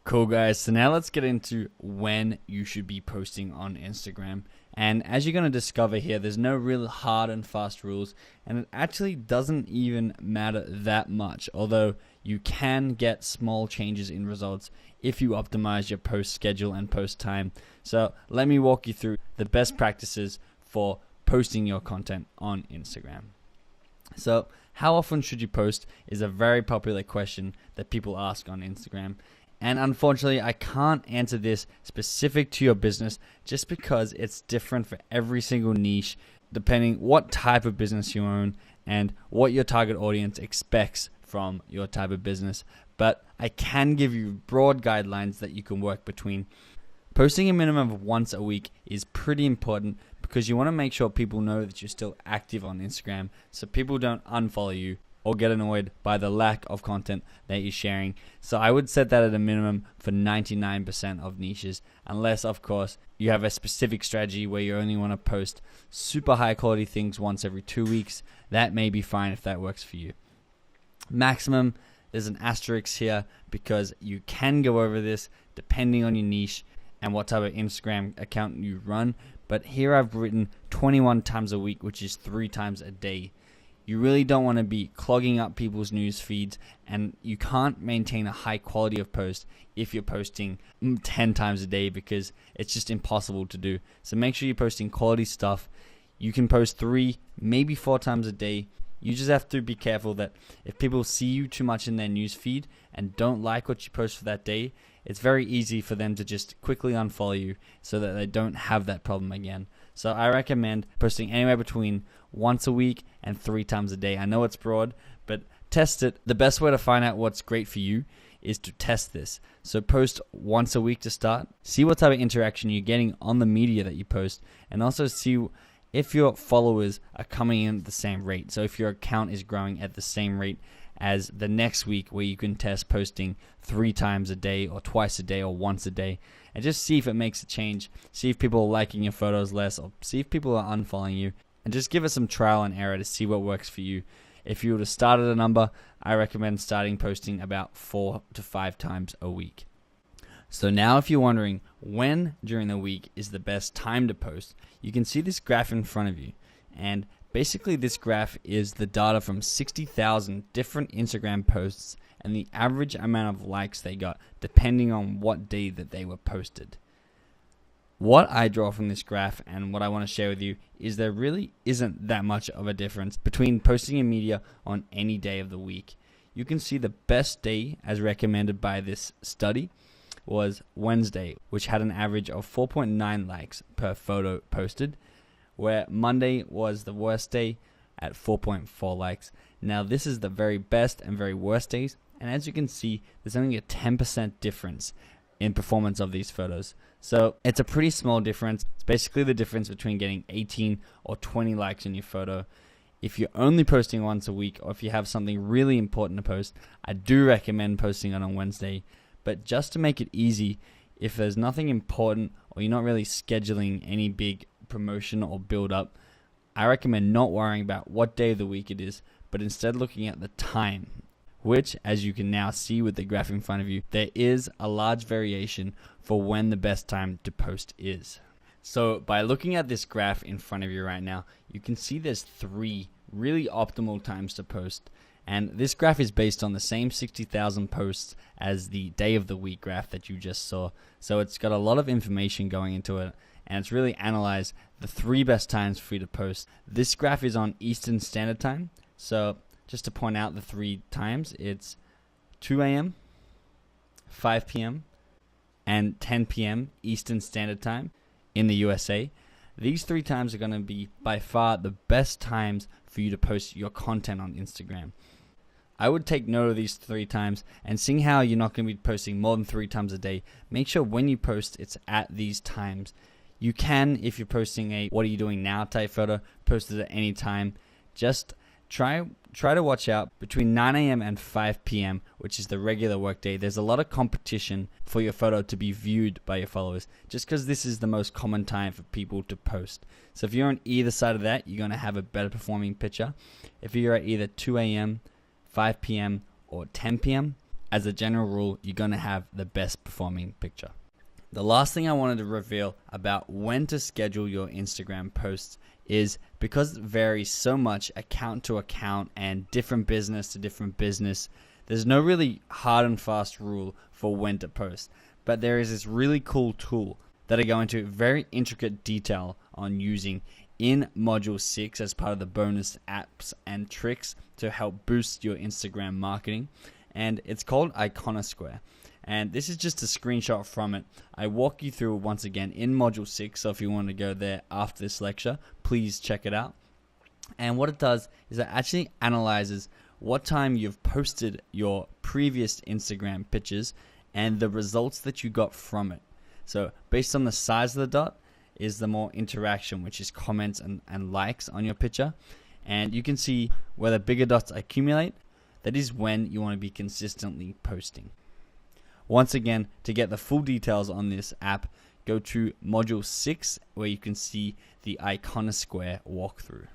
Cool, guys. So now let's get into when you should be posting on Instagram. And as you're going to discover here, there's no real hard and fast rules, and it actually doesn't even matter that much, although you can get small changes in results if you optimize your post schedule and post time. So let me walk you through the best practices for posting your content on Instagram. So how often should you post is a very popular question that people ask on Instagram. And unfortunately, I can't answer this specific to your business just because it's different for every single niche, depending what type of business you own and what your target audience expects from your type of business. But I can give you broad guidelines that you can work between. Posting a minimum of once a week is pretty important because you want to make sure people know that you're still active on Instagram so people don't unfollow you or get annoyed by the lack of content that you're sharing. So I would set that at a minimum for 99% of niches, unless of course you have a specific strategy where you only want to post super high quality things once every 2 weeks. That may be fine if that works for you. Maximum, there's an asterisk here because you can go over this depending on your niche and what type of Instagram account you run. But here I've written 21 times a week, which is 3 times a day. You really don't want to be clogging up people's news feeds, and you can't maintain a high quality of post if you're posting 10 times a day because it's just impossible to do. So make sure you're posting quality stuff. You can post 3, maybe 4 times a day. You just have to be careful that if people see you too much in their news feed and don't like what you post for that day, it's very easy for them to just quickly unfollow you so that they don't have that problem again. So I recommend posting anywhere between once a week and 3 times a day. I know it's broad, but test it. The best way to find out what's great for you is to test this. So post once a week to start. See what type of interaction you're getting on the media that you post, and also see if your followers are coming in at the same rate. So if your account is growing at the same rate as the next week, where you can test posting 3 times a day or twice a day or once a day, and just see if it makes a change. See if people are liking your photos less, or see if people are unfollowing you, and just give it some trial and error to see what works for you. If you were to start at a number, I recommend starting posting about 4 to 5 times a week. So now if you're wondering when during the week is the best time to post, you can see this graph in front of you. And basically this graph is the data from 60,000 different Instagram posts and the average amount of likes they got depending on what day that they were posted. What I draw from this graph and what I want to share with you is there really isn't that much of a difference between posting a media on any day of the week. You can see the best day as recommended by this study was Wednesday, which had an average of 4.9 likes per photo posted, where Monday was the worst day at 4.4 likes. Now this is the very best and very worst days, and as you can see, there's only a 10% difference in performance of these photos. So it's a pretty small difference. It's basically the difference between getting 18 or 20 likes in your photo. If you're only posting once a week, or if you have something really important to post, I do recommend posting on Wednesday. But just to make it easy, if there's nothing important or you're not really scheduling any big promotion or build up, I recommend not worrying about what day of the week it is, but instead looking at the time, which, as you can now see with the graph in front of you, there is a large variation for when the best time to post is. So by looking at this graph in front of you right now, you can see there's 3 really optimal times to post. And this graph is based on the same 60,000 posts as the day of the week graph that you just saw. So it's got a lot of information going into it, and it's really analyzed the 3 best times for you to post. This graph is on Eastern Standard Time. So just to point out the 3 times, it's 2 a.m., 5 p.m., and 10 p.m. Eastern Standard Time in the USA. These 3 times are going to be by far the best times for you to post your content on Instagram. I would take note of these 3 times, and seeing how you're not going to be posting more than 3 times a day, make sure when you post it's at these times. You can, if you're posting a what are you doing now type photo, post it at any time. Just try to watch out between 9 a.m. and 5 p.m., which is the regular workday. There's a lot of competition for your photo to be viewed by your followers, just because this is the most common time for people to post. So if you're on either side of that, you're going to have a better performing picture. If you're at either 2 a.m., 5 p.m., or 10 p.m., as a general rule, you're going to have the best performing picture. The last thing I wanted to reveal about when to schedule your Instagram posts is because it varies so much account to account and different business to different business, there's no really hard and fast rule for when to post. But there is this really cool tool that I go into very intricate detail on using in Module 6 as part of the bonus apps and tricks to help boost your Instagram marketing. And it's called Iconosquare. And this is just a screenshot from it. I walk you through it once again in Module 6, so if you want to go there after this lecture, please check it out. And what it does is it actually analyzes what time you've posted your previous Instagram pictures and the results that you got from it. So based on the size of the dot is the more interaction, which is comments and likes on your picture. And you can see where the bigger dots accumulate. That is when you want to be consistently posting. Once again, to get the full details on this app, go to Module 6 where you can see the Iconosquare walkthrough.